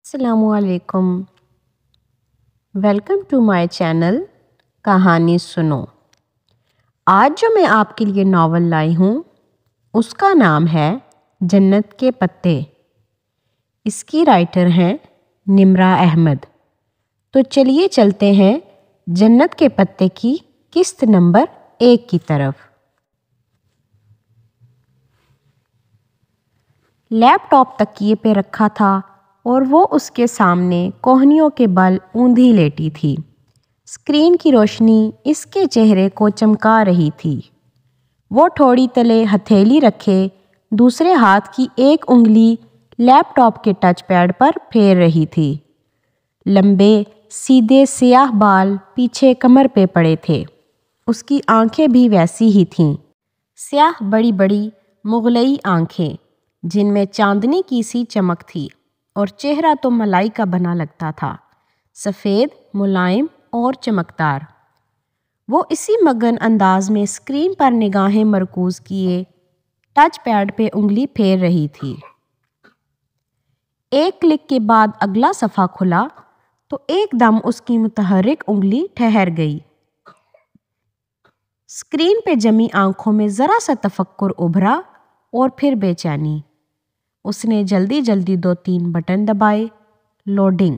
السلام علیکم، welcome to my channel کہانی سنو۔ آج جو میں آپ کے لیے ناول لائی ہوں اس کا نام ہے جنت کے پتے۔ اس کی رائٹر ہیں نمرہ احمد۔ تو چلیے چلتے ہیں جنت کے پتے کی قسط نمبر 1 کی طرف۔ لیپ ٹاپ تکیے پہ رکھا تھا اور وہ اس کے سامنے کوہنیوں کے بل اوندھی لیٹی تھی۔ اسکرین کی روشنی اس کے چہرے کو چمکا رہی تھی۔ وہ ٹھوڑی تلے ہتھیلی رکھے دوسرے ہاتھ کی ایک انگلی لیپ ٹاپ کے ٹچ پیڈ پر پھیر رہی تھی۔ لمبے سیدھے سیاہ بال پیچھے کمر پہ پڑے تھے۔ اس کی آنکھیں بھی ویسی ہی تھیں، سیاہ بڑی بڑی مغلئی آنکھیں جن میں چاندنی کی سی چمک تھی، اور چہرہ تو ملائی کا بنا لگتا تھا، سفید، ملائم اور چمکدار۔ وہ اسی مگن انداز میں اسکرین پر نگاہیں مرکوز کیے ٹچ پیڈ پہ انگلی پھیر رہی تھی۔ ایک کلک کے بعد اگلا صفحہ کھلا تو ایک دم اس کی متحرک انگلی ٹھہر گئی۔ اسکرین پہ جمی آنکھوں میں ذرا سا تفکر ابھرا اور پھر بے چینی۔ اس نے جلدی جلدی 2-3 بٹن دبائے۔ لوڈنگ۔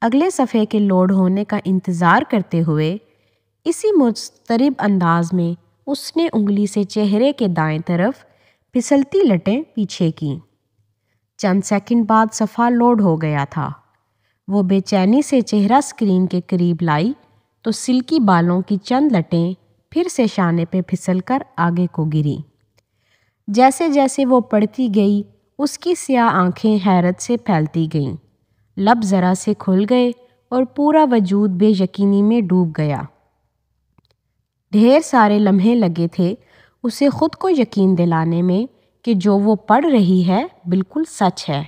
اگلے صفحے کے لوڈ ہونے کا انتظار کرتے ہوئے اسی مضطرب انداز میں اس نے انگلی سے چہرے کے دائیں طرف پھسلتی لٹیں پیچھے کیں۔ چند سیکنڈ بعد صفحہ لوڈ ہو گیا تھا۔ وہ بے چینی سے چہرہ اسکرین کے قریب لائی تو سلکی بالوں کی چند لٹیں پھر سے شانے پہ پھسل کر آگے کو گریں۔ جیسے جیسے وہ پڑھتی گئی اس کی سیاہ آنکھیں حیرت سے پھیلتی گئیں، لب ذرا سے کھل گئے اور پورا وجود بے یقینی میں ڈوب گیا۔ ڈھیر سارے لمحے لگے تھے اسے خود کو یقین دلانے میں کہ جو وہ پڑھ رہی ہے بالکل سچ ہے،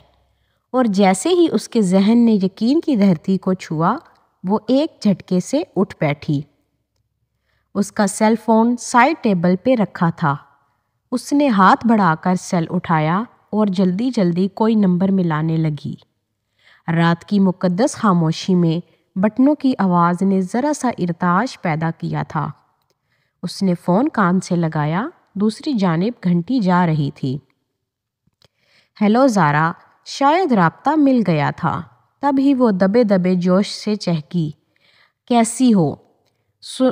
اور جیسے ہی اس کے ذہن نے یقین کی دھرتی کو چھوا وہ ایک جھٹکے سے اٹھ بیٹھی۔ اس کا سیل فون سائڈ ٹیبل پہ رکھا تھا۔ اس نے ہاتھ بڑھا کر سیل اٹھایا اور جلدی جلدی کوئی نمبر ملانے لگی۔ رات کی مقدس خاموشی میں بٹنوں کی آواز نے ذرا سا ارتعاش پیدا کیا تھا۔ اس نے فون کان سے لگایا، دوسری جانب گھنٹی جا رہی تھی۔ ہیلو زارا، شاید رابطہ مل گیا تھا۔ تب ہی وہ دبے دبے جوش سے چہکی، کیسی ہو؟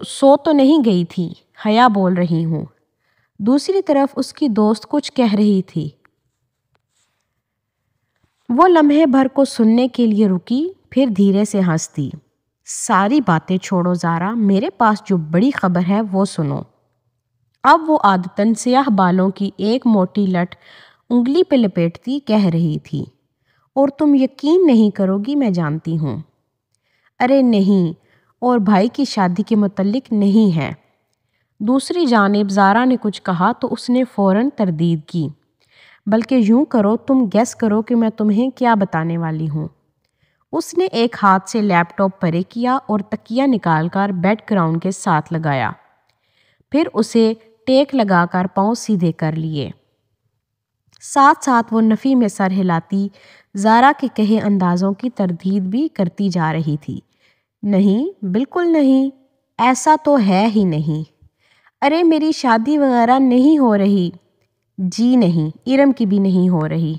سو تو نہیں گئی تھی؟ حیا بول رہی ہوں۔ دوسری طرف اس کی دوست کچھ کہہ رہی تھی۔ وہ لمحے بھر کو سننے کے لیے رکی، پھر دھیرے سے ہنس دی۔ ساری باتیں چھوڑو زارا، میرے پاس جو بڑی خبر ہے وہ سنو۔ اب وہ عادتاً سیاہ بالوں کی ایک موٹی لٹ انگلی پہ لپیٹتی کہہ رہی تھی، اور تم یقین نہیں کرو گی، میں جانتی ہوں۔ ارے نہیں، اور بھائی کی شادی کے متعلق نہیں ہے۔ دوسری جانب زارا نے کچھ کہا تو اس نے فوراً تردید کی، بلکہ یوں کرو تم گیس کرو کہ میں تمہیں کیا بتانے والی ہوں۔ اس نے ایک ہاتھ سے لیپ ٹاپ پرے کیا اور تکیہ نکال کر بیڈ گراؤنڈ کے ساتھ لگایا، پھر اسے ٹیک لگا کر پاؤں سیدھے کر لیے۔ ساتھ ساتھ وہ نفی میں سر ہلاتی زارا کے کہے اندازوں کی تردید بھی کرتی جا رہی تھی۔ نہیں، بالکل نہیں، ایسا تو ہے ہی نہیں۔ ارے میری شادی وغیرہ نہیں ہو رہی۔ جی نہیں، ارم کی بھی نہیں ہو رہی۔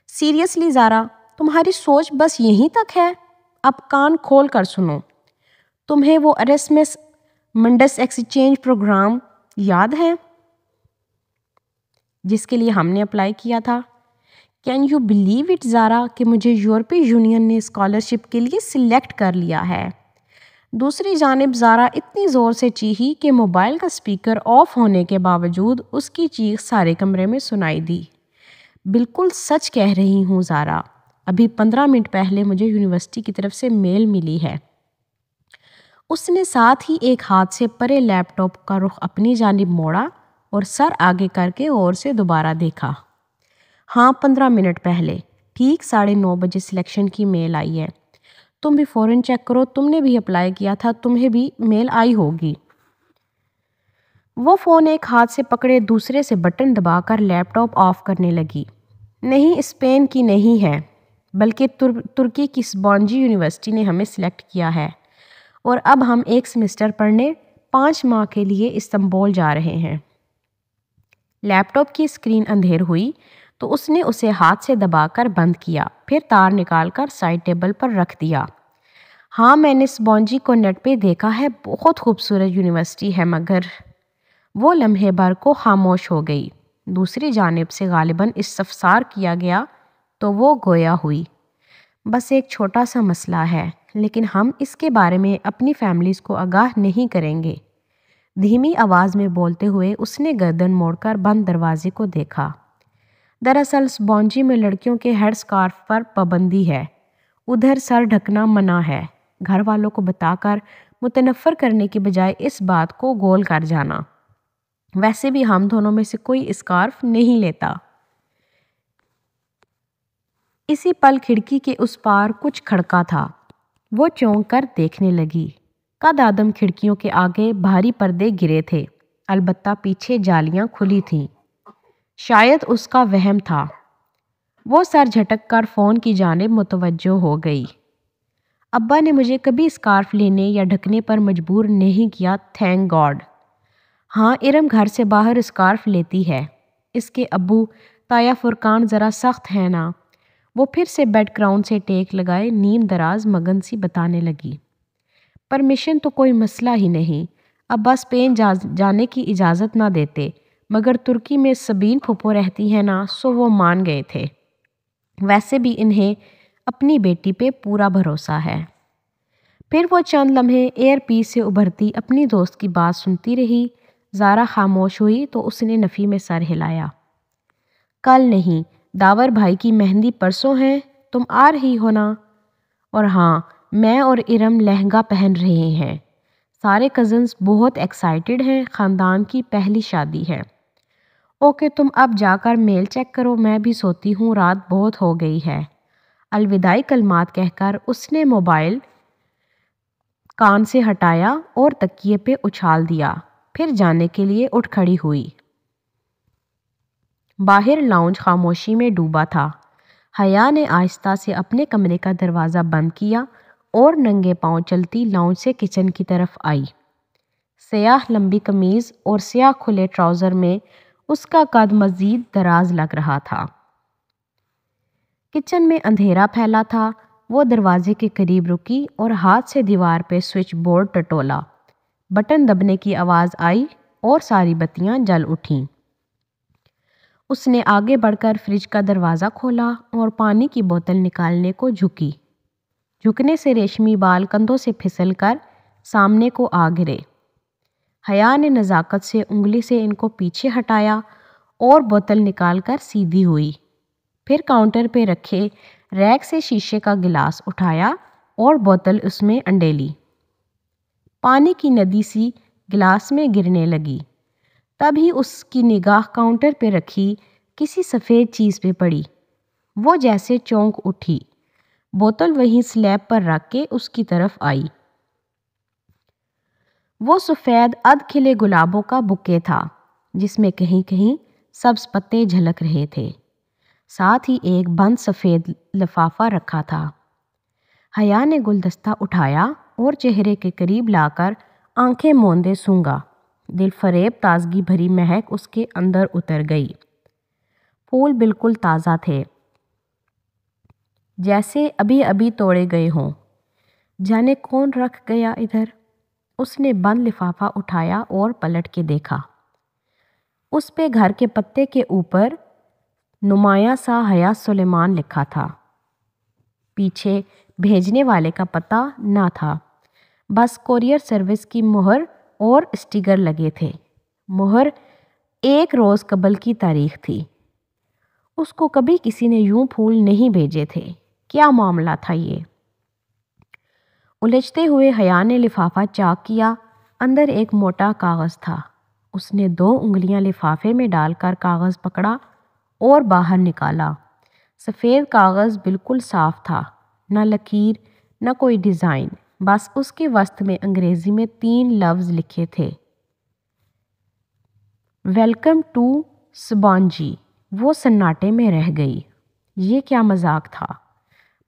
سیریسلی زارا، تمہاری سوچ بس یہیں تک ہے؟ اب کان کھول کر سنو۔ تمہیں وہ ارسمس منڈس ایکسچینج پروگرام یاد ہے جس کے لیے ہم نے اپلائی کیا تھا؟ کین یو بلیو اٹ زارا کہ مجھے یورپی یونین نے اسکالرشپ کے لیے سلیکٹ کر لیا ہے؟ دوسری جانب زارا اتنی زور سے چیخی کہ موبائل کا اسپیکر آف ہونے کے باوجود اس کی چیخ سارے کمرے میں سنائی دی۔ بالکل سچ کہہ رہی ہوں زارا، ابھی 15 منٹ پہلے مجھے یونیورسٹی کی طرف سے میل ملی ہے۔ اس نے ساتھ ہی ایک ہاتھ سے پرے لیپ ٹاپ کا رخ اپنی جانب موڑا اور سر آگے کر کے غور سے دوبارہ دیکھا۔ ہاں، 15 منٹ پہلے، ٹھیک 9:30 بجے سلیکشن کی میل آئی ہے۔ تم بھی فوراً چیک کرو، تم نے بھی اپلائی کیا تھا، تمہیں بھی میل آئی ہوگی۔ وہ فون ایک ہاتھ سے پکڑے دوسرے سے بٹن دبا کر لیپ ٹاپ آف کرنے لگی۔ نہیں، اسپین کی نہیں ہے۔ بلکہ ترکی کی سبانجی یونیورسٹی نے ہمیں سلیکٹ کیا ہے اور اب ہم ایک سیمسٹر پڑھنے 5 ماہ کے لیے استنبول جا رہے ہیں۔ لیپ ٹاپ کی اسکرین اندھیر ہوئی تو اس نے اسے ہاتھ سے دبا کر بند کیا، پھر تار نکال کر سائڈ ٹیبل پر رکھ دیا۔ ہاں، میں نے سبانجی کو نیٹ پہ دیکھا ہے، بہت خوبصورت یونیورسٹی ہے، مگر وہ لمحے بھر کو خاموش ہو گئی۔ دوسری جانب سے غالباً استفسار کیا گیا تو وہ گویا ہوئی، بس ایک چھوٹا سا مسئلہ ہے، لیکن ہم اس کے بارے میں اپنی فیملیز کو آگاہ نہیں کریں گے۔ دھیمی آواز میں بولتے ہوئے اس نے گردن موڑ کر بند دروازے کو دیکھا۔ دراصل سبانجی میں لڑکیوں کے ہیڈ سکارف پر پابندی ہے، ادھر سر ڈھکنا منع ہے۔ گھر والوں کو بتا کر متنفر کرنے کی بجائے اس بات کو گول کر جانا۔ ویسے بھی ہم دونوں میں سے کوئی اسکارف نہیں لیتا۔ اسی پل کھڑکی کے اس پار کچھ کھڑکا تھا۔ وہ چونک کر دیکھنے لگی۔ قد آدم کھڑکیوں کے آگے بھاری پردے گرے تھے، البتہ پیچھے جالیاں کھلی تھیں۔ شاید اس کا وہم تھا۔ وہ سر جھٹک کر فون کی جانب متوجہ ہو گئی۔ ابا نے مجھے کبھی اسکارف لینے یا ڈھکنے پر مجبور نہیں کیا، تھینک گاڈ۔ ہاں، ارم گھر سے باہر اسکارف لیتی ہے۔ اس کے ابو تایا فرقان ذرا سخت ہے نا۔ وہ پھر سے بیڈ گراؤنڈ سے ٹیک لگائے نیم دراز مگن سی بتانے لگی۔ پرمیشن تو کوئی مسئلہ ہی نہیں، ابا اسپین جانے کی اجازت نہ دیتے، مگر ترکی میں سبین پھپھو رہتی ہے نا، سو وہ مان گئے تھے۔ ویسے بھی انہیں اپنی بیٹی پہ پورا بھروسہ ہے۔ پھر وہ چند لمحے ایئر پیس سے ابھرتی اپنی دوست کی بات سنتی رہی۔ زارا خاموش ہوئی تو اس نے نفی میں سر ہلایا۔ کل نہیں، داور بھائی کی مہندی پرسوں ہے، تم آ رہی ہو نا؟ اور ہاں، میں اور ارم لہنگا پہن رہے ہیں۔ سارے کزنز بہت ایکسائٹڈ ہیں، خاندان کی پہلی شادی ہے۔ اوکے، تم اب جا کر میل چیک کرو، میں بھی سوتی ہوں، رات بہت ہو گئی ہے۔ الوداعی کلمات کہہ کر اس نے موبائل کان سے ہٹایا اور تکیے پہ اچھال دیا، پھر جانے کے لیے اٹھ کھڑی ہوئی۔ باہر لاؤنج خاموشی میں ڈوبا تھا۔ حیا نے آہستہ سے اپنے کمرے کا دروازہ بند کیا اور ننگے پاؤں چلتی لاؤنج سے کچن کی طرف آئی۔ سیاہ لمبی قمیض اور سیاہ کھلے ٹراؤزر میں اس کا قد مزید دراز لگ رہا تھا۔ کچن میں اندھیرا پھیلا تھا۔ وہ دروازے کے قریب رکی اور ہاتھ سے دیوار پہ سوئچ بورڈ ٹٹولا۔ بٹن دبنے کی آواز آئی اور ساری بتیاں جل اٹھیں۔ اس نے آگے بڑھ کر فریج کا دروازہ کھولا اور پانی کی بوتل نکالنے کو جھکی۔ جھکنے سے ریشمی بال کندھوں سے پھسل کر سامنے کو آ گرے۔ حیا نے نزاکت سے انگلی سے ان کو پیچھے ہٹایا اور بوتل نکال کر سیدھی ہوئی۔ پھر کاؤنٹر پہ رکھے ریک سے شیشے کا گلاس اٹھایا اور بوتل اس میں انڈیلی۔ پانی کی ندی سی گلاس میں گرنے لگی۔ تبھی اس کی نگاہ کاؤنٹر پہ رکھی کسی سفید چیز پہ پڑی۔ وہ جیسے چونک اٹھی، بوتل وہیں سلیب پر رکھ کے اس کی طرف آئی۔ وہ سفید ادھ کھلے گلابوں کا بکے تھا، جس میں کہیں کہیں سبز پتے جھلک رہے تھے۔ ساتھ ہی ایک بند سفید لفافہ رکھا تھا۔ حیا نے گلدستہ اٹھایا اور چہرے کے قریب لا کر آنکھیں موندے سونگھا۔ دل فریب تازگی بھری مہک اس کے اندر اتر گئی۔ پھول بالکل تازہ تھے، جیسے ابھی ابھی توڑے گئے ہوں۔ جانے کون رکھ گیا ادھر؟ اس نے بند لفافہ اٹھایا اور پلٹ کے دیکھا۔ اس پہ گھر کے پتے کے اوپر نمایاں سا حیا سلیمان لکھا تھا۔ پیچھے بھیجنے والے کا پتہ نہ تھا، بس کوریئر سروس کی مہر اور اسٹیکر لگے تھے۔ مہر 1 روز قبل کی تاریخ تھی۔ اس کو کبھی کسی نے یوں پھول نہیں بھیجے تھے۔ کیا معاملہ تھا یہ؟ الجھتے ہوئے حیا نے لفافہ چاک کیا۔ اندر ایک موٹا کاغذ تھا۔ اس نے 2 انگلیاں لفافے میں ڈال کر کاغذ پکڑا اور باہر نکالا۔ سفید کاغذ بالکل صاف تھا، نہ لکیر نہ کوئی ڈیزائن، بس اس کے وسط میں انگریزی میں 3 لفظ لکھے تھے، ویلکم ٹو سبانجی۔ وہ سناٹے میں رہ گئی۔ یہ کیا مذاق تھا؟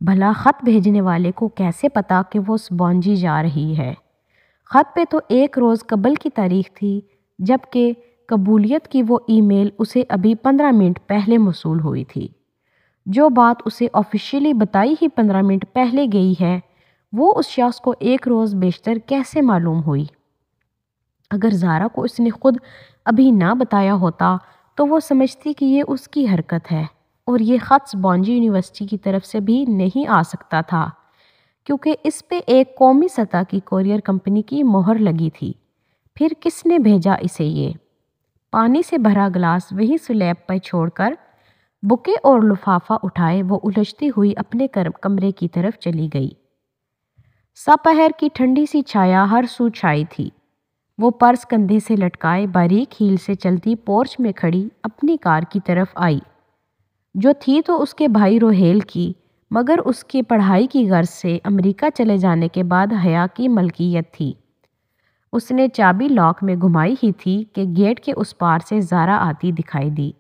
بھلا خط بھیجنے والے کو کیسے پتا کہ وہ سبونجی جا رہی ہے؟ خط پہ تو 1 روز قبل کی تاریخ تھی، جبکہ قبولیت کی وہ ای میل اسے ابھی 15 منٹ پہلے موصول ہوئی تھی۔ جو بات اسے آفیشیلی بتائی ہی 15 منٹ پہلے گئی ہے، وہ اس شخص کو 1 روز بیشتر کیسے معلوم ہوئی؟ اگر زارا کو اس نے خود ابھی نہ بتایا ہوتا تو وہ سمجھتی کہ یہ اس کی حرکت ہے، اور یہ خط سبونجی یونیورسٹی کی طرف سے بھی نہیں آ سکتا تھا، کیونکہ اس پہ ایک قومی سطح کی کورئر کمپنی کی مہر لگی تھی۔ پھر کس نے بھیجا اسے؟ یہ پانی سے بھرا گلاس وہی سلیب پر چھوڑ کر بکے اور لفافہ اٹھائے وہ الجھتی ہوئی اپنے کمرے کی طرف چلی گئی۔ سپہر کی ٹھنڈی سی چھایا ہر سو چھائی تھی۔ وہ پرس کندھے سے لٹکائے باریک ہیل سے چلتی پورچ میں کھڑی اپنی کار کی طرف آئی، جو تھی تو اس کے بھائی روہیل کی، مگر اس کی پڑھائی کی غرض سے امریکہ چلے جانے کے بعد حیا کی ملکیت تھی۔ اس نے چابی لاک میں گھمائی ہی تھی کہ گیٹ کے اس پار سے زارا آتی دکھائی دی۔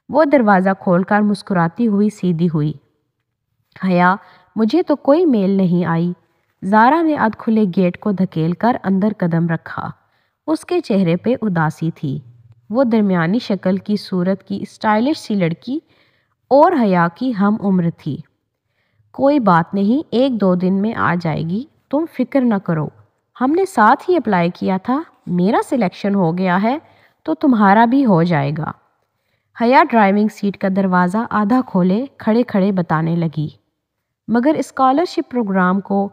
وہ دروازہ کھول کر مسکراتی ہوئی سیدھی ہوئی۔ حیا، مجھے تو کوئی میل نہیں آئی۔ زارا نے ادھ کھلے گیٹ کو دھکیل کر اندر قدم رکھا۔ اس کے چہرے پہ اداسی تھی۔ وہ درمیانی شکل کی صورت کی اسٹائلش سی لڑکی اور حیا کی ہم عمر تھی۔ کوئی بات نہیں، 1-2 دن میں آ جائے گی، تم فکر نہ کرو۔ ہم نے ساتھ ہی اپلائی کیا تھا، میرا سلیکشن ہو گیا ہے تو تمہارا بھی ہو جائے گا۔ حیا ڈرائیونگ سیٹ کا دروازہ آدھا کھولے کھڑے کھڑے بتانے لگی، مگر اسکالرشپ پروگرام کو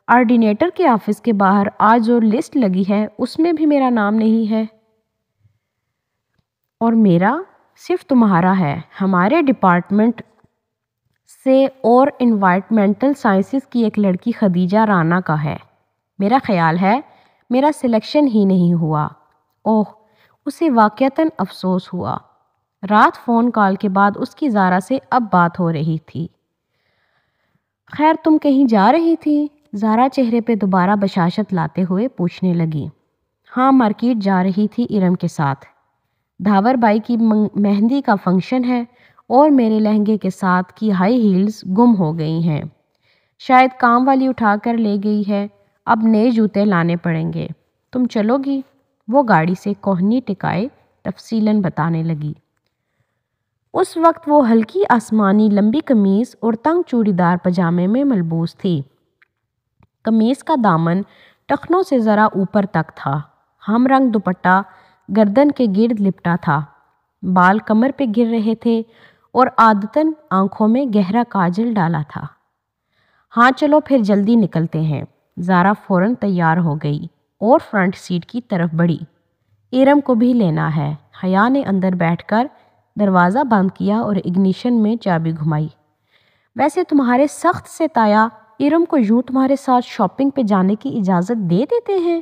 آرڈینیٹر کے آفس کے باہر آج جو لسٹ لگی ہے اس میں بھی میرا نام نہیں ہے۔ اور میرا صرف تمہارا ہے، ہمارے ڈپارٹمنٹ سے اور انوائرمنٹل سائنسز کی ایک لڑکی خدیجہ رانا کا ہے۔ میرا خیال ہے میرا سلیکشن ہی نہیں ہوا۔ اوہ، اسے واقعتاً افسوس ہوا۔ رات فون کال کے بعد اس کی زارا سے اب بات ہو رہی تھی۔ خیر، تم کہیں جا رہی تھی؟ زارا چہرے پہ دوبارہ بشاشت لاتے ہوئے پوچھنے لگی۔ ہاں، مارکیٹ جا رہی تھی ارم کے ساتھ۔ دھاور بائی کی مہندی کا فنکشن ہے اور میرے لہنگے کے ساتھ کی ہائی ہیلز گم ہو گئی ہیں، شاید کام والی اٹھا کر لے گئی ہے، اب نئے جوتے لانے پڑیں گے۔ تم چلو گی؟ وہ گاڑی سے کوہنی ٹکائے تفصیلاً بتانے لگی۔ اس وقت وہ ہلکی آسمانی لمبی قمیض اور تنگ چوڑی دار پجامے میں ملبوس تھی۔ قمیض کا دامن ٹخنوں سے ذرا اوپر تک تھا، ہم رنگ دوپٹہ گردن کے گرد لپٹا تھا، بال کمر پہ گر رہے تھے اور عادتاً آنکھوں میں گہرا کاجل ڈالا تھا۔ ہاں چلو پھر جلدی نکلتے ہیں۔ زارا فوراً تیار ہو گئی اور فرنٹ سیٹ کی طرف بڑھی۔ ارم کو بھی لینا ہے۔ حیا نے اندر بیٹھ کر دروازہ بند کیا اور اگنیشن میں چابی گھمائی۔ ویسے تمہارے سخت سے تایا ارم کو یوں تمہارے ساتھ شاپنگ پہ جانے کی اجازت دے دیتے ہیں؟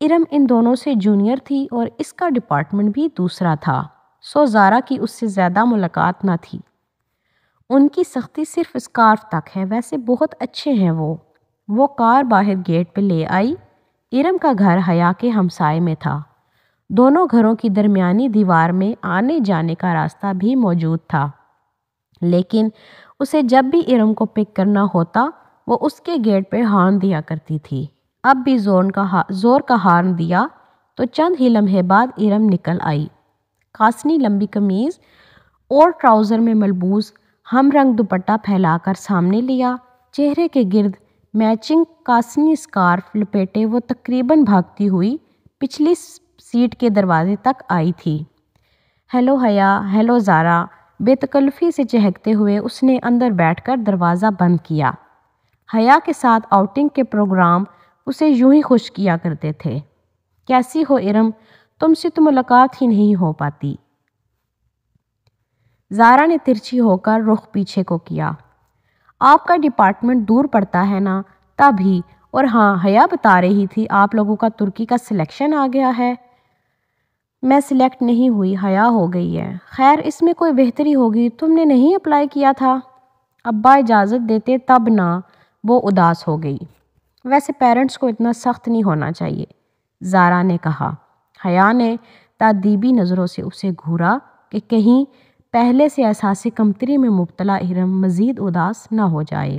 ارم ان دونوں سے جونیئر تھی اور اس کا ڈپارٹمنٹ بھی دوسرا تھا، سو زارا کی اس سے زیادہ ملاقات نہ تھی۔ ان کی سختی صرف اسکارف تک ہے، ویسے بہت اچھے ہیں وہ کار باہر گیٹ پہ لے آئی۔ ارم کا گھر حیا کے ہمسائے میں تھا، دونوں گھروں کی درمیانی دیوار میں آنے جانے کا راستہ بھی موجود تھا، لیکن اسے جب بھی ارم کو پک کرنا ہوتا وہ اس کے گیٹ پہ ہارن دیا کرتی تھی۔ اب بھی زور کا ہارن دیا تو چند ہی لمحے بعد ارم نکل آئی۔ کاسنی لمبی قمیض اور ٹراؤزر میں ملبوس ہم رنگ دوپٹہ پھیلا کر سامنے لیا، چہرے کے گرد میچنگ کاسنی اسکارف لپیٹے وہ تقریباً بھاگتی ہوئی پچھلی سیٹ کے دروازے تک آئی تھی۔ ہیلو حیا، ہیلو زارا، بے تکلفی سے چہکتے ہوئے اس نے اندر بیٹھ کر دروازہ بند کیا۔ حیا کے ساتھ آؤٹنگ کے پروگرام اسے یوں ہی خوش کیا کرتے تھے۔ کیسی ہو ارم؟ تم سے تو ملاقات ہی نہیں ہو پاتی۔ زارا نے ترچھی ہو کر رخ پیچھے کو کیا۔ آپ کا ڈپارٹمنٹ دور پڑتا ہے نا، تبھی۔ اور ہاں، حیا بتا رہی تھی آپ لوگوں کا ترکی کا سلیکشن آ گیا ہے۔ میں سلیکٹ نہیں ہوئی، حیا ہو گئی ہے۔ خیر، اس میں کوئی بہتری ہوگی، تم نے نہیں اپلائی کیا تھا؟ ابا اجازت دیتے تب نہ، وہ اداس ہو گئی۔ ویسے پیرنٹس کو اتنا سخت نہیں ہونا چاہیے، زارا نے کہا۔ حیا نے تادیبی نظروں سے اسے گھورا کہ کہیں پہلے سے احساس کمتری میں مبتلا ارم مزید اداس نہ ہو جائے۔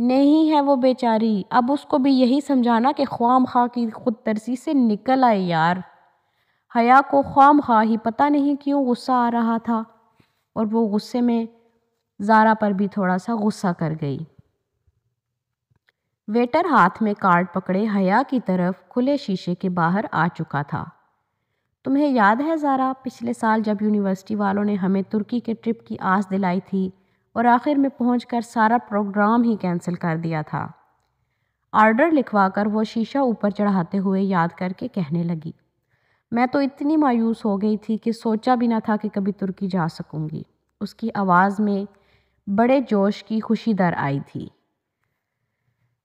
نہیں ہے وہ بیچاری، اب اس کو بھی یہی سمجھانا کہ خواہ خواہ کی خود ترسی سے نکل آئے یار۔ حیا کو خواہ خواہ ہی پتہ نہیں کیوں غصہ آ رہا تھا، اور وہ غصے میں زارا پر بھی تھوڑا سا غصہ کر گئی۔ ویٹر ہاتھ میں کارڈ پکڑے حیا کی طرف کھلے شیشے کے باہر آ چکا تھا۔ تمہیں یاد ہے زارا، پچھلے سال جب یونیورسٹی والوں نے ہمیں ترکی کے ٹرپ کی آس دلائی تھی اور آخر میں پہنچ کر سارا پروگرام ہی کینسل کر دیا تھا؟ آرڈر لکھوا کر وہ شیشہ اوپر چڑھاتے ہوئے یاد کر کے کہنے لگی، میں تو اتنی مایوس ہو گئی تھی کہ سوچا بھی نہ تھا کہ کبھی ترکی جا سکوں گی۔ اس کی آواز میں بڑے جوش کی خوشی در آئی تھی۔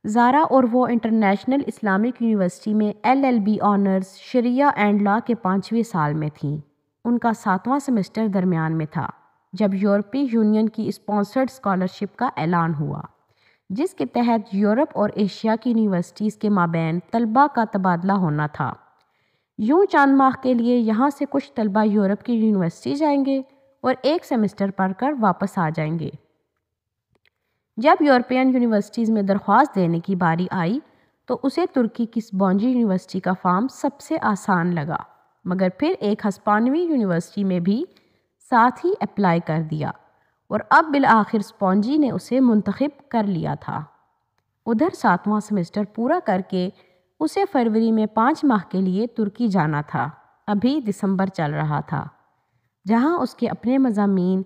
زارا اور وہ انٹرنیشنل اسلامک یونیورسٹی میں LLB آنرز شریعہ اینڈ لا کے 5ویں سال میں تھیں۔ ان کا 7واں سیمسٹر درمیان میں تھا جب یورپی یونین کی اسپانسرڈ اسکالرشپ کا اعلان ہوا، جس کے تحت یورپ اور ایشیا کی یونیورسٹیز کے مابین طلباء کا تبادلہ ہونا تھا۔ یوں چند ماہ کے لیے یہاں سے کچھ طلباء یورپ کی یونیورسٹی جائیں گے اور ایک سیمسٹر پڑھ کر واپس آ جائیں گے۔ جب یورپین یونیورسٹیز میں درخواست دینے کی باری آئی تو اسے ترکی کی سبونجی یونیورسٹی کا فارم سب سے آسان لگا، مگر پھر ایک ہسپانوی یونیورسٹی میں بھی ساتھ ہی اپلائی کر دیا، اور اب بالآخر سپونجی نے اسے منتخب کر لیا تھا۔ ادھر 7واں سیمسٹر پورا کر کے اسے فروری میں 5 ماہ کے لیے ترکی جانا تھا۔ ابھی دسمبر چل رہا تھا، جہاں اس کے اپنے مضامین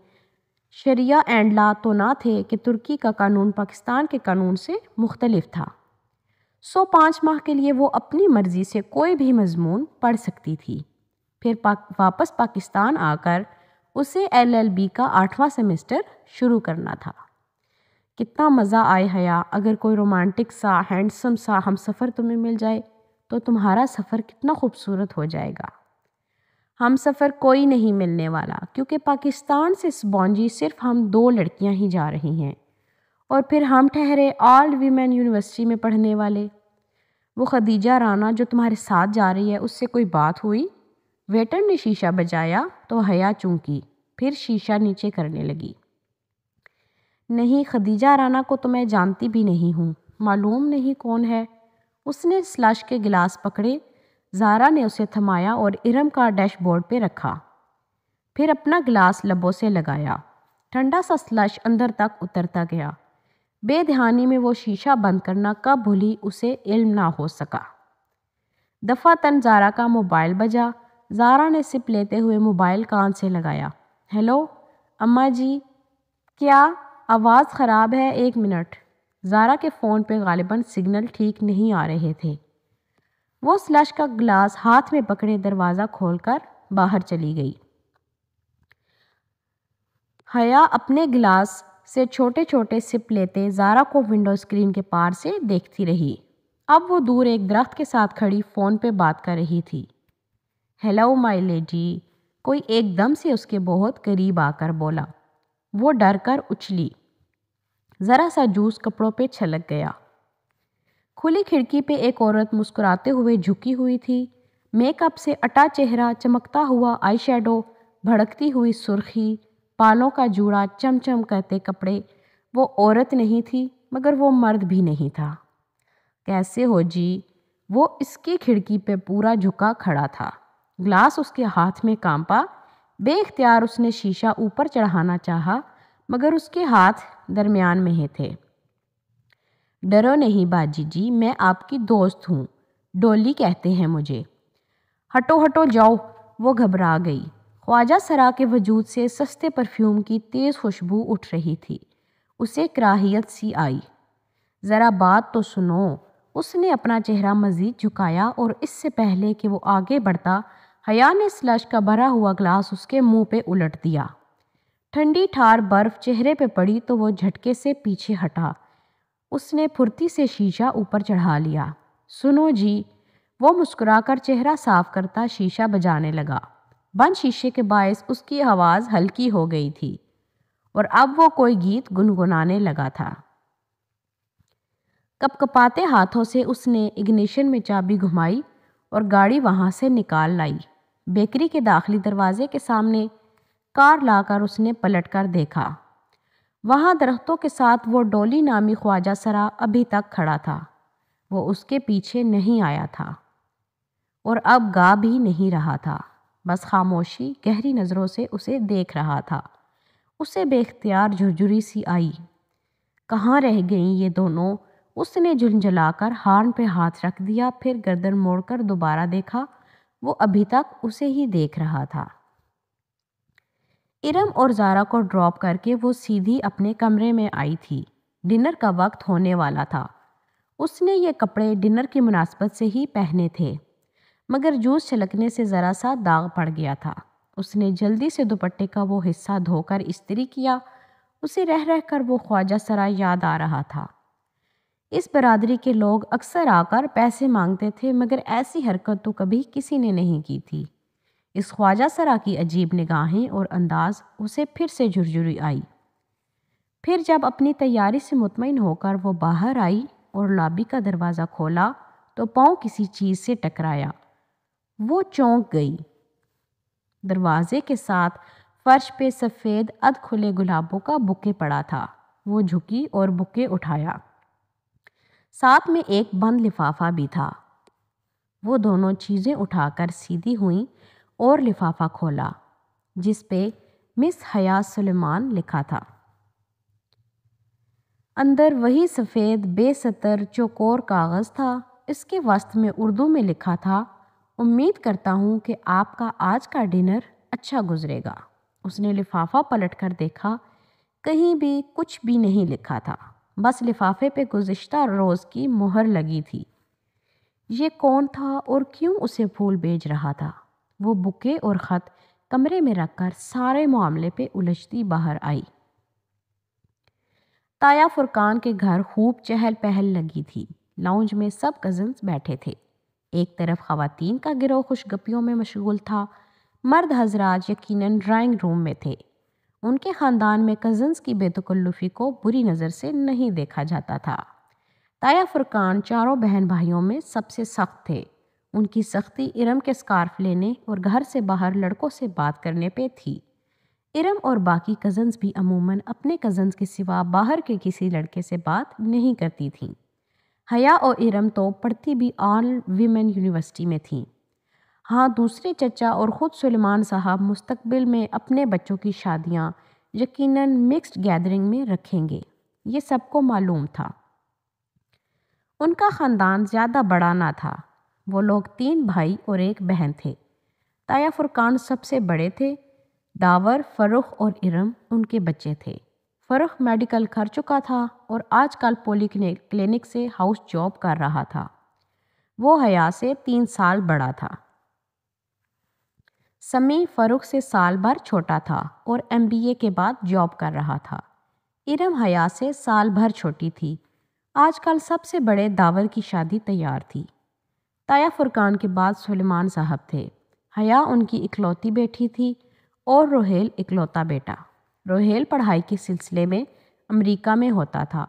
شریعہ اینڈ لا تو نہ تھے کہ ترکی کا قانون پاکستان کے قانون سے مختلف تھا، 5 ماہ کے لیے وہ اپنی مرضی سے کوئی بھی مضمون پڑھ سکتی تھی۔ پھر واپس پاکستان آ کر اسے LLB کا 8واں سیمسٹر شروع کرنا تھا۔ کتنا مزہ آئے حیا، اگر کوئی رومانٹک سا ہینڈسم سا ہم سفر تمہیں مل جائے تو تمہارا سفر کتنا خوبصورت ہو جائے گا۔ ہم سفر کوئی نہیں ملنے والا، کیونکہ پاکستان سے سبونجی صرف ہم 2 لڑکیاں ہی جا رہی ہیں، اور پھر ہم ٹھہرے آل ویمن یونیورسٹی میں پڑھنے والے۔ وہ خدیجہ رانا جو تمہارے ساتھ جا رہی ہے، اس سے کوئی بات ہوئی؟ ویٹر نے شیشہ بجایا تو حیا چونکی، پھر شیشہ نیچے کرنے لگی۔ نہیں، خدیجہ رانا کو تو میں جانتی بھی نہیں ہوں، معلوم نہیں کون ہے۔ اس نے سلش کے گلاس پکڑے، زارا نے اسے تھمایا اور ارم کا ڈیش بورڈ پہ رکھا، پھر اپنا گلاس لبوں سے لگایا۔ ٹھنڈا سا سلش اندر تک اترتا گیا۔ بے دھیانی میں وہ شیشہ بند کرنا کب بھولی اسے علم نہ ہو سکا۔ دفعتاً زارا کا موبائل بجا۔ زارا نے سپ لیتے ہوئے موبائل کان سے لگایا۔ ہیلو اماں جی، کیا آواز خراب ہے؟ 1 منٹ۔ زارا کے فون پہ غالباً سگنل ٹھیک نہیں آ رہے تھے۔ وہ سلش کا گلاس ہاتھ میں پکڑے دروازہ کھول کر باہر چلی گئی۔ حیا اپنے گلاس سے چھوٹے چھوٹے سپ لیتے زارا کو ونڈو اسکرین کے پار سے دیکھتی رہی۔ اب وہ دور ایک درخت کے ساتھ کھڑی فون پہ بات کر رہی تھی۔ ہیلو مائی لیڈی، کوئی ایک دم سے اس کے بہت قریب آ کر بولا۔ وہ ڈر کر اچھلی، ذرا سا جوس کپڑوں پہ چھلک گیا۔ کھلی کھڑکی پہ ایک عورت مسکراتے ہوئے جھکی ہوئی تھی، میک اپ سے اٹا چہرہ، چمکتا ہوا آئی شیڈو، بھڑکتی ہوئی سرخی، بالوں کا جوڑا، چمچم کرتے کپڑے۔ وہ عورت نہیں تھی مگر وہ مرد بھی نہیں تھا۔ کیسے ہو جی؟ وہ اس کی کھڑکی پہ پورا جھکا کھڑا تھا، گلاس اس کے ہاتھ میں کانپا۔ بے اختیار اس نے شیشہ اوپر چڑھانا چاہا مگر اس کے ہاتھ درمیان میں ہی تھے۔ ڈرو نہیں باجی جی، میں آپ کی دوست ہوں، ڈولی کہتے ہیں مجھے۔ ہٹو ہٹو جاؤ، وہ گھبرا گئی۔ خواجہ سرا کے وجود سے سستے پرفیوم کی تیز خوشبو اٹھ رہی تھی، اسے کراہیت سی آئی۔ ذرا بات تو سنو۔ اس نے اپنا چہرہ مزید جھکایا اور اس سے پہلے کہ وہ آگے بڑھتا، حیا نے سلش کا بھرا ہوا گلاس اس کے منہ پہ الٹ دیا۔ ٹھنڈی ٹھار برف چہرے پہ پڑی تو وہ جھٹکے سے پیچھے ہٹا۔ اس نے پھرتی سے شیشہ اوپر چڑھا لیا۔ سنو جی، وہ مسکرا کر چہرہ صاف کرتا شیشہ بجانے لگا۔ بند شیشے کے باعث اس کی آواز ہلکی ہو گئی تھی اور اب وہ کوئی گیت گنگنانے لگا تھا۔ کپ کپاتے ہاتھوں سے اس نے اگنیشن میں چابی گھمائی اور گاڑی وہاں سے نکال لائی۔ بیکری کے داخلی دروازے کے سامنے کار لا کر اس نے پلٹ کر دیکھا۔ وہاں درختوں کے ساتھ وہ ڈولی نامی خواجہ سرا ابھی تک کھڑا تھا۔ وہ اس کے پیچھے نہیں آیا تھا اور اب گا بھی نہیں رہا تھا، بس خاموشی گہری نظروں سے اسے دیکھ رہا تھا۔ اسے بے اختیار جھرجھری سی آئی۔ کہاں رہ گئیں یہ دونوں؟ اس نے جھنجھلا کر ہارن پہ ہاتھ رکھ دیا، پھر گردن موڑ کر دوبارہ دیکھا۔ وہ ابھی تک اسے ہی دیکھ رہا تھا۔ ارم اور زارا کو ڈراپ کر کے وہ سیدھی اپنے کمرے میں آئی تھی۔ ڈنر کا وقت ہونے والا تھا۔ اس نے یہ کپڑے ڈنر کی مناسبت سے ہی پہنے تھے، مگر جوس چھلکنے سے ذرا سا داغ پڑ گیا تھا۔ اس نے جلدی سے دوپٹے کا وہ حصہ دھو کر استری کیا۔ اسے رہ رہ کر وہ خواجہ سرا یاد آ رہا تھا۔ اس برادری کے لوگ اکثر آ کر پیسے مانگتے تھے، مگر ایسی حرکت تو کبھی کسی نے نہیں کی تھی۔ اس خواجہ سرا کی عجیب نگاہیں اور انداز اسے پھر سے جھرجھری آئی۔ پھر جب اپنی تیاری سے مطمئن ہو کر وہ باہر آئی اور لابی کا دروازہ کھولا تو پاؤں کسی چیز سے ٹکرایا۔ وہ چونک گئی۔ دروازے کے ساتھ فرش پہ سفید ادھ کھلے گلابوں کا بکے پڑا تھا۔ وہ جھکی اور بکے اٹھایا۔ ساتھ میں ایک بند لفافہ بھی تھا۔ وہ دونوں چیزیں اٹھا کر سیدھی ہوئیں اور لفافہ کھولا، جس پہ مس حیا سلیمان لکھا تھا۔ اندر وہی سفید بے سطر چوکور کاغذ تھا۔ اس کے وسط میں اردو میں لکھا تھا، امید کرتا ہوں کہ آپ کا آج کا ڈنر اچھا گزرے گا۔ اس نے لفافہ پلٹ کر دیکھا۔ کہیں بھی کچھ بھی نہیں لکھا تھا، بس لفافے پہ گزشتہ روز کی مہر لگی تھی۔ یہ کون تھا اور کیوں اسے پھول بھیج رہا تھا؟ وہ بکے اور خط کمرے میں رکھ کر سارے معاملے پہ الجھتی باہر آئی۔ تایا فرقان کے گھر خوب چہل پہل لگی تھی۔ لاؤنج میں سب کزنز بیٹھے تھے۔ ایک طرف خواتین کا گروہ خوش گپیوں میں مشغول تھا۔ مرد حضرات یقیناً ڈرائنگ روم میں تھے۔ ان کے خاندان میں کزنز کی بے تکلفی کو بری نظر سے نہیں دیکھا جاتا تھا۔ تایا فرقان چاروں بہن بھائیوں میں سب سے سخت تھے۔ ان کی سختی ارم کے سکارف لینے اور گھر سے باہر لڑکوں سے بات کرنے پہ تھی۔ ارم اور باقی کزنز بھی عموماً اپنے کزنز کے سوا باہر کے کسی لڑکے سے بات نہیں کرتی تھیں۔ حیا اور ارم تو پڑھتی بھی آل ویمن یونیورسٹی میں تھیں۔ ہاں، دوسرے چچا اور خود سلیمان صاحب مستقبل میں اپنے بچوں کی شادیاں یقیناً مکسڈ گیدرنگ میں رکھیں گے، یہ سب کو معلوم تھا۔ ان کا خاندان زیادہ بڑا نہ تھا۔ وہ لوگ 3 بھائی اور 1 بہن تھے۔ تایا فرقان سب سے بڑے تھے۔ داور، فرخ اور ارم ان کے بچے تھے۔ فرخ میڈیکل کر چکا تھا اور آج کل پولی کلینک سے ہاؤس جاب کر رہا تھا۔ وہ حیا سے 3 سال بڑا تھا۔ سمی فرخ سے سال بھر چھوٹا تھا اور MBA کے بعد جاب کر رہا تھا۔ ارم حیا سے سال بھر چھوٹی تھی۔ آج کل سب سے بڑے داور کی شادی تیار تھی۔ تایا فرقان کے بعد سلیمان صاحب تھے۔ حیا ان کی اکلوتی بیٹی تھی اور روہیل اکلوتا بیٹا۔ روہیل پڑھائی کے سلسلے میں امریکہ میں ہوتا تھا۔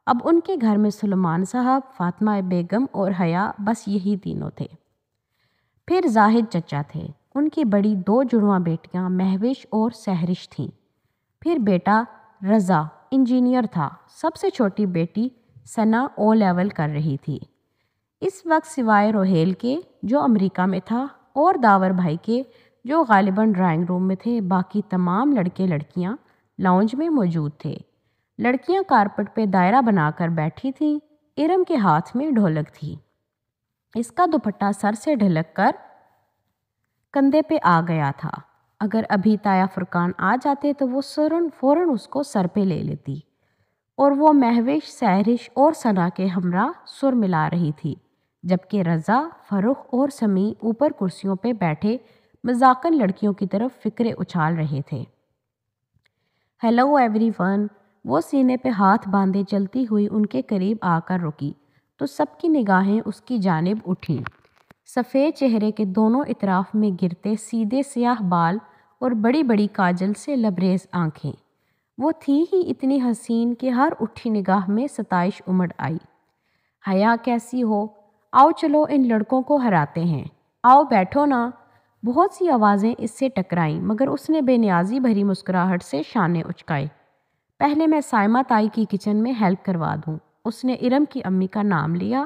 اب ان کے گھر میں سلیمان صاحب، فاطمہ بیگم اور حیا، بس یہی تینوں تھے۔ پھر زاہد چچا تھے۔ ان کی بڑی 2 جڑواں بیٹیاں مہوش اور سہرش تھیں۔ پھر بیٹا رضا انجینئر تھا۔ سب سے چھوٹی بیٹی ثنا O لیول کر رہی تھی۔ اس وقت سوائے روہیل کے جو امریکہ میں تھا اور داور بھائی کے جو غالباً ڈرائنگ روم میں تھے، باقی تمام لڑکے لڑکیاں لاؤنج میں موجود تھے۔ لڑکیاں کارپٹ پہ دائرہ بنا کر بیٹھی تھیں۔ ارم کے ہاتھ میں ڈھولک تھی۔ اس کا دوپٹہ سر سے ڈھلک کر کندھے پہ آ گیا تھا۔ اگر ابھی تایا فرقان آ جاتے تو وہ فوراً اس کو سر پہ لے لیتی، اور وہ مہوش، سہرش اور ثنا کے ہمراہ سر ملا رہی تھی، جبکہ رضا، فرخ اور سمی اوپر کرسیوں پہ بیٹھے مذاقن لڑکیوں کی طرف فکرے اچھال رہے تھے۔ ہیلو ایوری ون، وہ سینے پہ ہاتھ باندھے چلتی ہوئی ان کے قریب آ کر رکی تو سب کی نگاہیں اس کی جانب اٹھیں۔ سفید چہرے کے دونوں اطراف میں گرتے سیدھے سیاہ بال اور بڑی بڑی کاجل سے لبریز آنکھیں۔ وہ تھی ہی اتنی حسین کہ ہر اٹھی نگاہ میں ستائش امڑ آئی۔ حیا کیسی ہو؟ آؤ چلو ان لڑکوں کو ہراتے ہیں، آؤ بیٹھو نا۔ بہت سی آوازیں اس سے ٹکرائیں، مگر اس نے بے نیازی بھری مسکراہٹ سے شانے اچکائے۔ پہلے میں سائمہ تائی کی کچن میں ہیلپ کروا دوں۔ اس نے ارم کی امی کا نام لیا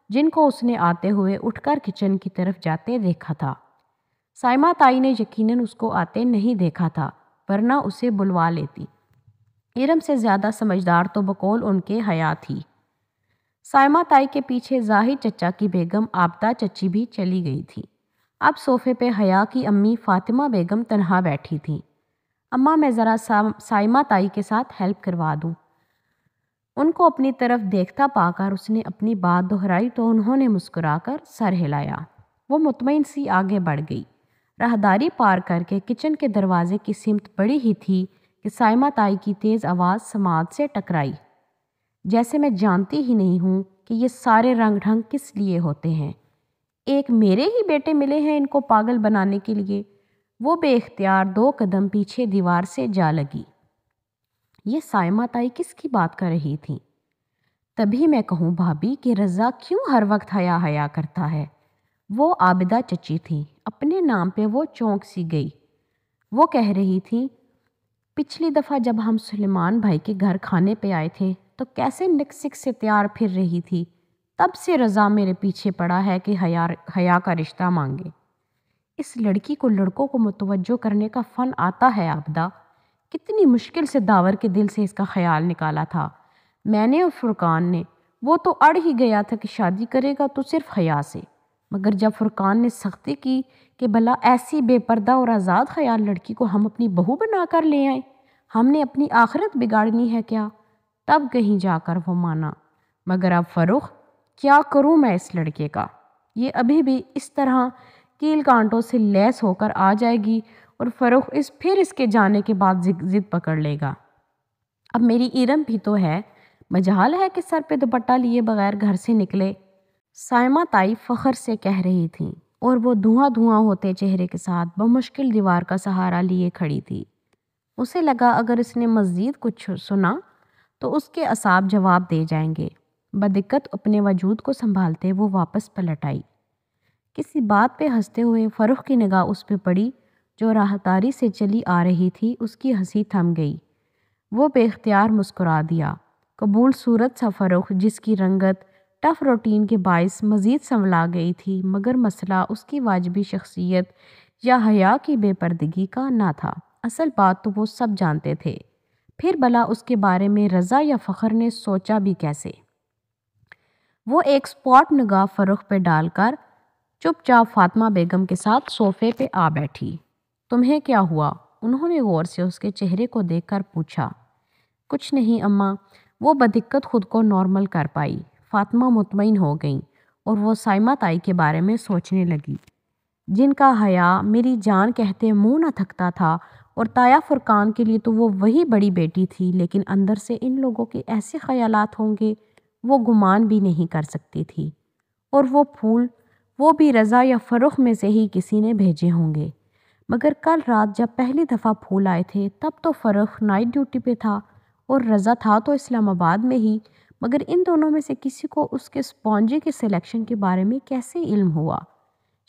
جن کو اس نے آتے ہوئے اٹھ کر کچن کی طرف جاتے دیکھا تھا۔ سائمہ تائی نے یقیناً اس کو آتے نہیں دیکھا تھا ورنہ اسے بلوا لیتی۔ ارم سے زیادہ سمجھدار تو بقول ان کے حیا تھی۔ سائمہ تائی کے پیچھے زاہد چچا کی بیگم عابدہ چچی بھی چلی گئی تھی۔ اب صوفے پہ حیا کی امی فاطمہ بیگم تنہا بیٹھی تھیں۔ اماں میں ذرا سائمہ تائی کے ساتھ ہیلپ کروا دوں۔ ان کو اپنی طرف دیکھتا پا کر اس نے اپنی بات دہرائی تو انہوں نے مسکرا کر سر ہلایا۔ وہ مطمئن سی آگے بڑھ گئی۔ راہداری پار کر کے کچن کے دروازے کی سمت بڑھی ہی تھی کہ سائمہ تائی کی تیز آواز سماعت سے ٹکرائی۔ جیسے میں جانتی ہی نہیں ہوں کہ یہ سارے رنگ ڈھنگ کس لیے ہوتے ہیں۔ ایک میرے ہی بیٹے ملے ہیں ان کو پاگل بنانے کے لیے۔ وہ بے اختیار 2 قدم پیچھے دیوار سے جا لگی۔ یہ سائمہ تائی کس کی بات کر رہی تھی؟ تبھی میں کہوں بھابھی کہ رضا کیوں ہر وقت حیا حیا کرتا ہے؟ وہ عابدہ چچی تھی۔ اپنے نام پہ وہ چونک سی گئی۔ وہ کہہ رہی تھی پچھلی دفعہ جب ہم سلیمان بھائی کے گھر کھانے پہ آئے تھے تو کیسے نک سک سے تیار پھر رہی تھی، تب سے رضا میرے پیچھے پڑا ہے کہ حیا کا رشتہ مانگے۔ اس لڑکی کو لڑکوں کو متوجہ کرنے کا فن آتا ہے عابدہ۔ کتنی مشکل سے داور کے دل سے اس کا خیال نکالا تھا میں نے اور فرقان نے۔ وہ تو اڑ ہی گیا تھا کہ شادی کرے گا تو صرف حیا سے، مگر جب فرقان نے سختی کی کہ بھلا ایسی بے پردہ اور آزاد خیال لڑکی کو ہم اپنی بہو بنا کر لے آئیں، ہم نے اپنی آخرت بگاڑنی ہے کیا، تب کہیں جا کر وہ مانا۔ مگر اب فروخ کیا کروں میں اس لڑکے کا؟ یہ ابھی بھی اس طرح کیل کانٹوں سے لیس ہو کر آ جائے گی اور فروخ پھر اس کے جانے کے بعد ضد پکڑ لے گا۔ اب میری ارم بھی تو ہے، مجال ہے کہ سر پہ دوپٹہ لیے بغیر گھر سے نکلے۔ سائمہ تائی فخر سے کہہ رہی تھیں اور وہ دھواں دھواں ہوتے چہرے کے ساتھ بمشکل دیوار کا سہارا لیے کھڑی تھی۔ اسے لگا اگر اس نے مزید کچھ سنا تو اس کے اعصاب جواب دے جائیں گے۔ بدقت اپنے وجود کو سنبھالتے وہ واپس پلٹ آئی۔ کسی بات پہ ہنستے ہوئے فروخ کی نگاہ اس پہ پڑی جو راہداری سے چلی آ رہی تھی۔ اس کی ہنسی تھم گئی۔ وہ بے اختیار مسکرا دیا۔ قبول صورت سا فروخ جس کی رنگت ٹف روٹین کے باعث مزید سنولا گئی تھی، مگر مسئلہ اس کی واجبی شخصیت یا حیا کی بے پردگی کا نہ تھا۔ اصل بات تو وہ سب جانتے تھے، پھر بھلا اس کے بارے میں رضا یا فخر نے سوچا بھی کیسے؟ وہ ایک سپاٹ نگاہ فروخ پہ ڈال کر چپ چاپ فاطمہ بیگم کے ساتھ صوفے پہ آ بیٹھی۔ تمہیں کیا ہوا؟ انہوں نے غور سے اس کے چہرے کو دیکھ کر پوچھا۔ کچھ نہیں اماں، وہ بدقت خود کو نارمل کر پائی۔ فاطمہ مطمئن ہو گئیں اور وہ سائمہ تائی کے بارے میں سوچنے لگی، جن کا حیا میری جان کہتے منہ نہ تھکتا تھا، اور تایا فرقان کے لیے تو وہ وہی بڑی بیٹی تھی، لیکن اندر سے ان لوگوں کے ایسے خیالات ہوں گے وہ گمان بھی نہیں کر سکتی تھی۔ اور وہ پھول، وہ بھی رضا یا فروخ میں سے ہی کسی نے بھیجے ہوں گے۔ مگر کل رات جب پہلی دفعہ پھول آئے تھے تب تو فروخ نائٹ ڈیوٹی پہ تھا اور رضا تھا تو اسلام آباد میں ہی، مگر ان دونوں میں سے کسی کو اس کے اسپونجی کے سلیکشن کے بارے میں کیسے علم ہوا؟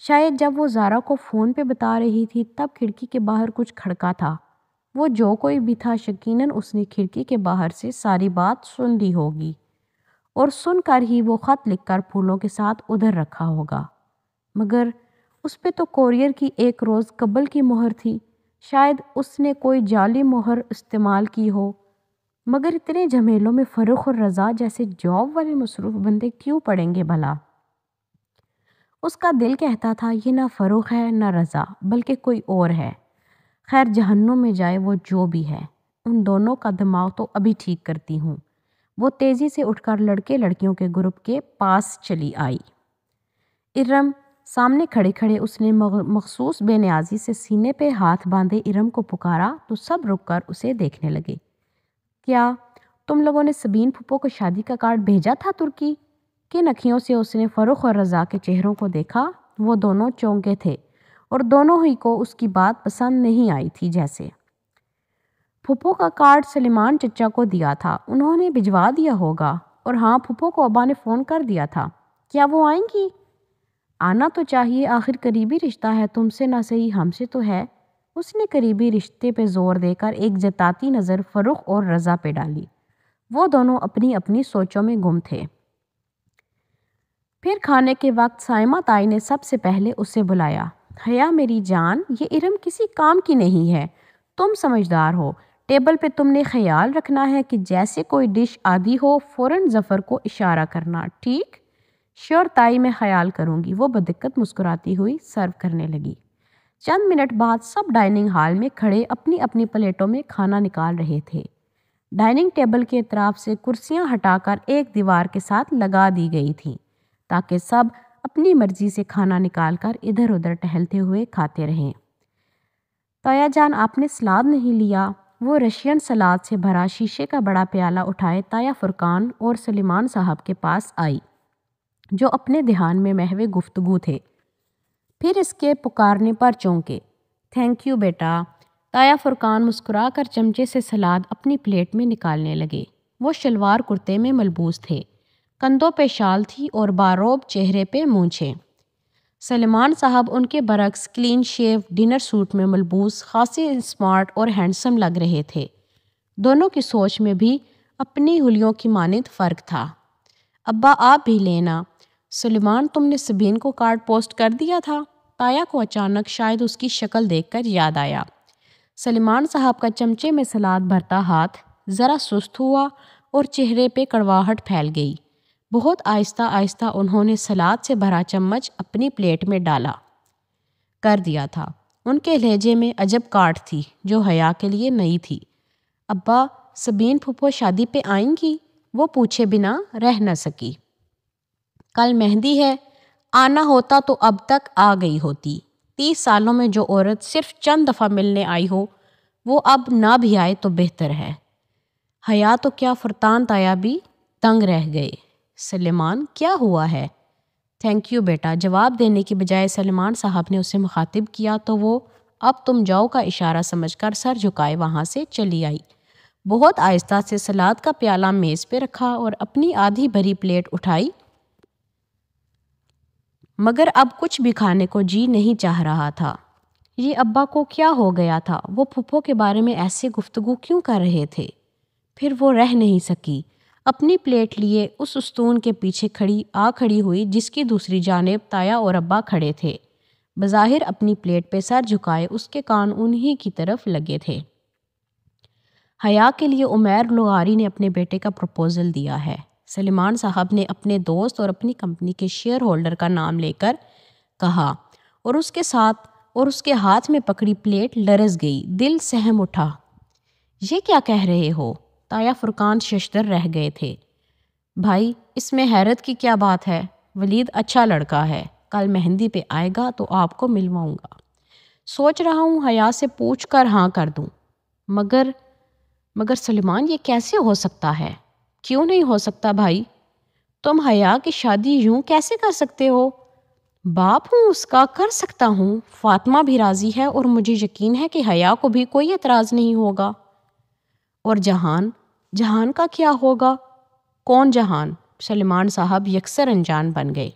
شاید جب وہ زارا کو فون پہ بتا رہی تھی تب کھڑکی کے باہر کچھ کھڑکا تھا۔ وہ جو کوئی بھی تھا یقیناً اس نے کھڑکی کے باہر سے ساری بات سن لی ہوگی، اور سن کر ہی وہ خط لکھ کر پھولوں کے ساتھ ادھر رکھا ہوگا۔ مگر اس پہ تو کوریئر کی 1 روز قبل کی مہر تھی، شاید اس نے کوئی جعلی مہر استعمال کی ہو۔ مگر اتنے جھمیلوں میں فروخ اور رضا جیسے جاب والے مصروف بندے کیوں پڑیں گے بھلا؟ اس کا دل کہتا تھا یہ نہ فروخ ہے نہ رضا، بلکہ کوئی اور ہے۔ خیر جہنم میں جائے وہ جو بھی ہے، ان دونوں کا دماغ تو ابھی ٹھیک کرتی ہوں۔ وہ تیزی سے اٹھ کر لڑکے لڑکیوں کے گروپ کے پاس چلی آئی۔ ارم سامنے کھڑے کھڑے اس نے مخصوص بے نیازی سے سینے پہ ہاتھ باندھے ارم کو پکارا تو سب رک کر اسے دیکھنے لگے۔ کیا تم لوگوں نے سبین پھپھو کو شادی کا کارڈ بھیجا تھا ترکی؟ کن اکھیوں سے اس نے فروخ اور رضا کے چہروں کو دیکھا؟ وہ دونوں چونکے تھے اور دونوں ہی کو اس کی بات پسند نہیں آئی تھی۔ جیسے پھپھو کا کارڈ سلیمان چچا کو دیا تھا، انہوں نے بھجوا دیا ہوگا، اور ہاں پھپھو کو ابا نے فون کر دیا تھا۔ کیا وہ آئیں گی؟ آنا تو چاہیے، آخر قریبی رشتہ ہے، تم سے نہ صحیح ہم سے تو ہے۔ اس نے قریبی رشتے پہ زور دے کر ایک جتاتی نظر فروخ اور رضا پہ ڈالی۔ وہ دونوں اپنی اپنی سوچوں میں گم تھے۔ پھر کھانے کے وقت سائمہ تائی نے سب سے پہلے اسے بلایا۔ حیا میری جان، یہ ارم کسی کام کی نہیں ہے، تم سمجھدار ہو، ٹیبل پہ تم نے خیال رکھنا ہے کہ جیسے کوئی ڈش آدھی ہو فوراً ظفر کو اشارہ کرنا، ٹھیک؟ شیور تائی میں خیال کروں گی، وہ بدقت مسکراتی ہوئی سرو کرنے لگی۔ چند منٹ بعد سب ڈائننگ ہال میں کھڑے اپنی اپنی پلیٹوں میں کھانا نکال رہے تھے۔ ڈائننگ ٹیبل کے اطراف سے کرسیاں ہٹا کر ایک دیوار کے ساتھ لگا دی گئی تھیں تاکہ سب اپنی مرضی سے کھانا نکال کر ادھر ادھر ٹہلتے ہوئے کھاتے رہیں۔ تایا جان آپ نے سلاد نہیں لیا؟ وہ رشین سلاد سے بھرا شیشے کا بڑا پیالہ اٹھائے تایا فرقان اور سلیمان صاحب کے پاس آئی، جو اپنے دھیان میں محو گفتگو تھے۔ پھر اس کے پکارنے پر چونکے۔ تھینک یو بیٹا۔ تایا فرقان مسکرا کر چمچے سے سلاد اپنی پلیٹ میں نکالنے لگے۔ وہ شلوار کرتے میں ملبوس تھے، کندھوں پہ شال تھی اور باروب چہرے پہ مونچھیں۔ سلیمان صاحب ان کے برعکس کلین شیو ڈنر سوٹ میں ملبوس خاصے اسمارٹ اور ہینڈسم لگ رہے تھے۔ دونوں کی سوچ میں بھی اپنی حلیوں کی مانند فرق تھا۔ ابا آپ بھی لینا۔ سلیمان تم نے سبین کو کارڈ پوسٹ کر دیا تھا؟ تایا کو اچانک شاید اس کی شکل دیکھ کر یاد آیا۔ سلیمان صاحب کا چمچے میں سلاد بھرتا ہاتھ ذرا سست ہوا اور چہرے پہ کڑواہٹ پھیل گئی۔ بہت آہستہ آہستہ انہوں نے سلاد سے بھرا چمچ اپنی پلیٹ میں ڈالا۔ کر دیا تھا۔ ان کے لہجے میں عجب کاٹ تھی جو حیا کے لیے نئی تھی۔ ابا سبین پھپھو شادی پہ آئیں گی؟ وہ پوچھے بنا رہ نہ سکی۔ کل مہندی ہے، آنا ہوتا تو اب تک آ گئی ہوتی۔ 30 سالوں میں جو عورت صرف چند دفعہ ملنے آئی ہو وہ اب نہ بھی آئے تو بہتر ہے۔ حیا تو کیا فرقان تایا بھی دنگ رہ گئے۔ سلیمان کیا ہوا ہے؟ تھینک یو بیٹا۔ جواب دینے کی بجائے سلیمان صاحب نے اسے مخاطب کیا تو وہ اب تم جاؤ کا اشارہ سمجھ کر سر جھکائے وہاں سے چلی آئی۔ بہت آہستہ سے سلاد کا پیالہ میز پہ رکھا اور اپنی آدھی بھری پلیٹ اٹھائی، مگر اب کچھ بھی کھانے کو جی نہیں چاہ رہا تھا۔ یہ ابا کو کیا ہو گیا تھا؟ وہ پھپھو کے بارے میں ایسے گفتگو کیوں کر رہے تھے؟ پھر وہ رہ نہیں سکی، اپنی پلیٹ لیے اس ستون کے پیچھے کھڑی ہوئی جس کی دوسری جانب تایا اور ابا کھڑے تھے، بظاہر اپنی پلیٹ پہ سر جھکائے اس کے کان انہی کی طرف لگے تھے۔ حیا کے لیے عمیر لغاری نے اپنے بیٹے کا پروپوزل دیا ہے۔ سلیمان صاحب نے اپنے دوست اور اپنی کمپنی کے شیئر ہولڈر کا نام لے کر کہا اور اس کے ہاتھ میں پکڑی پلیٹ لرز گئی، دل سہم اٹھا۔ یہ کیا کہہ رہے ہو؟ تایا فرقان ششدر رہ گئے تھے۔ بھائی اس میں حیرت کی کیا بات ہے؟ ولید اچھا لڑکا ہے، کل مہندی پہ آئے گا تو آپ کو ملواؤں گا۔ سوچ رہا ہوں حیا سے پوچھ کر ہاں کر دوں، مگر سلیمان یہ کیسے ہو سکتا ہے؟ کیوں نہیں ہو سکتا بھائی؟ تم حیا کی شادی یوں کیسے کر سکتے ہو؟ باپ ہوں اس کا، کر سکتا ہوں۔ فاطمہ بھی راضی ہے اور مجھے یقین ہے کہ حیا کو بھی کوئی اعتراض نہیں ہوگا۔ اور جہان کا کیا ہوگا؟ کون جہان؟ سلیمان صاحب یکسر انجان بن گئے۔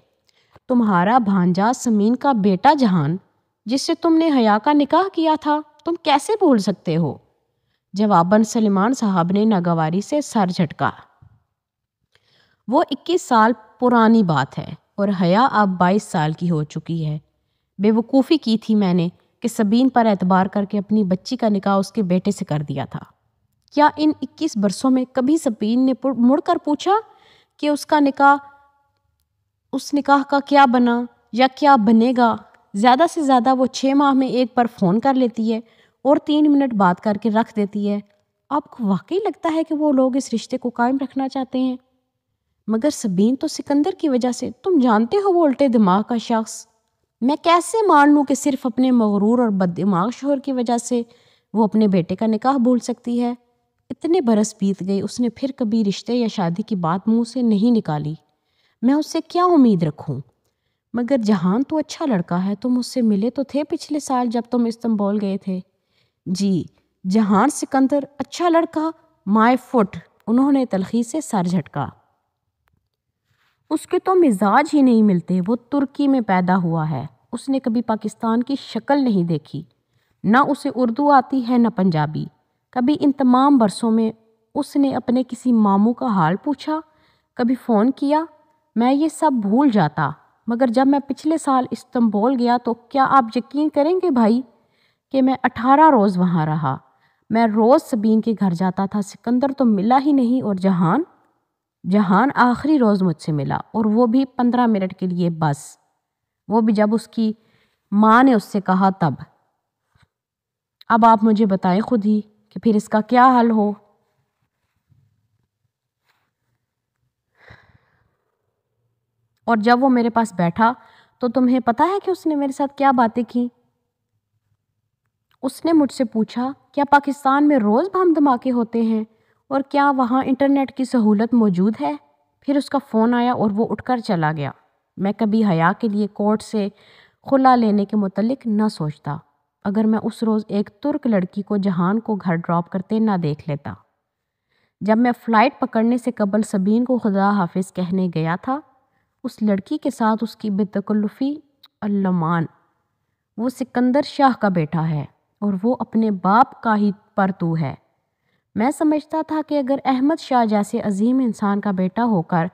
تمہارا بھانجا سمین کا بیٹا جہان، جس سے تم نے حیا کا نکاح کیا تھا، تم کیسے بھول سکتے ہو؟ جواباً سلیمان صاحب نے ناگواری سے سر جھٹکا۔ وہ 21 سال پرانی بات ہے اور حیا اب 22 سال کی ہو چکی ہے۔ بے وقوفی کی تھی میں نے کہ سبین پر اعتبار کر کے اپنی بچی کا نکاح اس کے بیٹے سے کر دیا تھا۔ کیا ان 21 برسوں میں کبھی سبین نے مڑ کر پوچھا کہ اس نکاح کا کیا بنا یا کیا بنے گا؟ زیادہ سے زیادہ وہ 6 ماہ میں ایک بار فون کر لیتی ہے اور 3 منٹ بات کر کے رکھ دیتی ہے۔ آپ کو واقعی لگتا ہے کہ وہ لوگ اس رشتے کو قائم رکھنا چاہتے ہیں؟ مگر سبین تو سکندر کی وجہ سے، تم جانتے ہو وہ الٹے دماغ کا شخص، میں کیسے مان لوں کہ صرف اپنے مغرور اور بد دماغ شوہر کی وجہ سے وہ اپنے بیٹے کا نکاح بھول سکتی ہے؟ اتنے برس بیت گئے، اس نے پھر کبھی رشتے یا شادی کی بات منہ سے نہیں نکالی۔ میں اس سے کیا امید رکھوں؟ مگر جہان تو اچھا لڑکا ہے، تم اس سے ملے تو تھے پچھلے سال جب تم استنبول گئے تھے۔ جی جہان سکندر اچھا لڑکا، مائی فٹ۔ انہوں نے تلخی سے سر جھٹکا۔ اس کے تو مزاج ہی نہیں ملتے، وہ ترکی میں پیدا ہوا ہے، اس نے کبھی پاکستان کی شکل نہیں دیکھی۔ نہ اسے اردو آتی ہے نہ پنجابی۔ کبھی ان تمام برسوں میں اس نے اپنے کسی ماموں کا حال پوچھا، کبھی فون کیا؟ میں یہ سب بھول جاتا، مگر جب میں پچھلے سال استنبول گیا تو کیا آپ یقین کریں گے بھائی کہ میں 18 روز وہاں رہا۔ میں روز سبین کے گھر جاتا تھا، سکندر تو ملا ہی نہیں، اور جہان آخری روز مجھ سے ملا، اور وہ بھی 15 منٹ کے لیے بس، وہ بھی جب اس کی ماں نے اس سے کہا تب۔ اب آپ مجھے بتائیں خود ہی کہ پھر اس کا کیا حل ہو۔ اور جب وہ میرے پاس بیٹھا تو تمہیں پتہ ہے کہ اس نے میرے ساتھ کیا باتیں کی؟ اس نے مجھ سے پوچھا کیا پاکستان میں روز بم دھماکے ہوتے ہیں اور کیا وہاں انٹرنیٹ کی سہولت موجود ہے؟ پھر اس کا فون آیا اور وہ اٹھ کر چلا گیا۔ میں کبھی حیا کے لیے کورٹ سے خلا لینے کے متعلق نہ سوچتا اگر میں اس روز ایک ترک لڑکی کو جہان کو گھر ڈراپ کرتے نہ دیکھ لیتا۔ جب میں فلائٹ پکڑنے سے قبل سبین کو خدا حافظ کہنے گیا تھا، اس لڑکی کے ساتھ اس کی بے تکلفی اللمان، وہ سکندر شاہ کا بیٹا ہے اور وہ اپنے باپ کا ہی پرتو ہے۔ میں سمجھتا تھا کہ اگر احمد شاہ جیسے عظیم انسان کا بیٹا ہو کر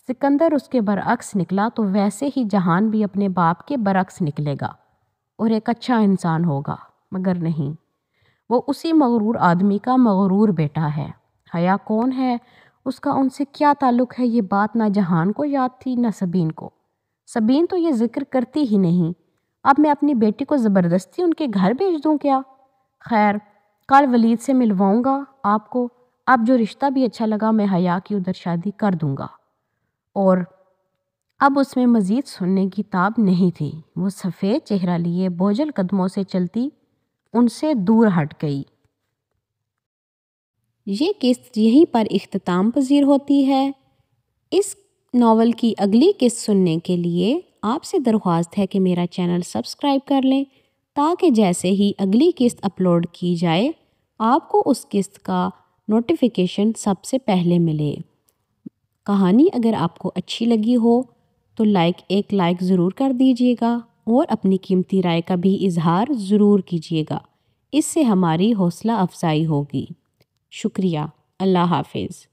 سکندر اس کے برعکس نکلا تو ویسے ہی جہان بھی اپنے باپ کے برعکس نکلے گا اور ایک اچھا انسان ہوگا، مگر نہیں، وہ اسی مغرور آدمی کا مغرور بیٹا ہے۔ حیا کون ہے، اس کا ان سے کیا تعلق ہے، یہ بات نہ جہان کو یاد تھی نہ سبین کو۔ سبین تو یہ ذکر کرتی ہی نہیں۔ اب میں اپنی بیٹی کو زبردستی ان کے گھر بھیج دوں کیا؟ خیر، کل ولید سے ملواؤں گا آپ کو، اب جو رشتہ بھی اچھا لگا میں حیا کی ادھر شادی کر دوں گا۔ اور اب اس میں مزید سننے کی تاب نہیں تھی۔ وہ سفید چہرہ لیے بوجھل قدموں سے چلتی ان سے دور ہٹ گئی۔ یہ قسط یہیں پر اختتام پذیر ہوتی ہے۔ اس ناول کی اگلی قسط سننے کے لیے آپ سے درخواست ہے کہ میرا چینل سبسکرائب کر لیں تاکہ جیسے ہی اگلی قسط اپلوڈ کی جائے آپ کو اس قسط کا نوٹیفیکیشن سب سے پہلے ملے۔ کہانی اگر آپ کو اچھی لگی ہو تو ایک لائک ضرور کر دیجیے گا اور اپنی قیمتی رائے کا بھی اظہار ضرور کیجیے گا، اس سے ہماری حوصلہ افزائی ہوگی۔ شکریہ۔ اللہ حافظ۔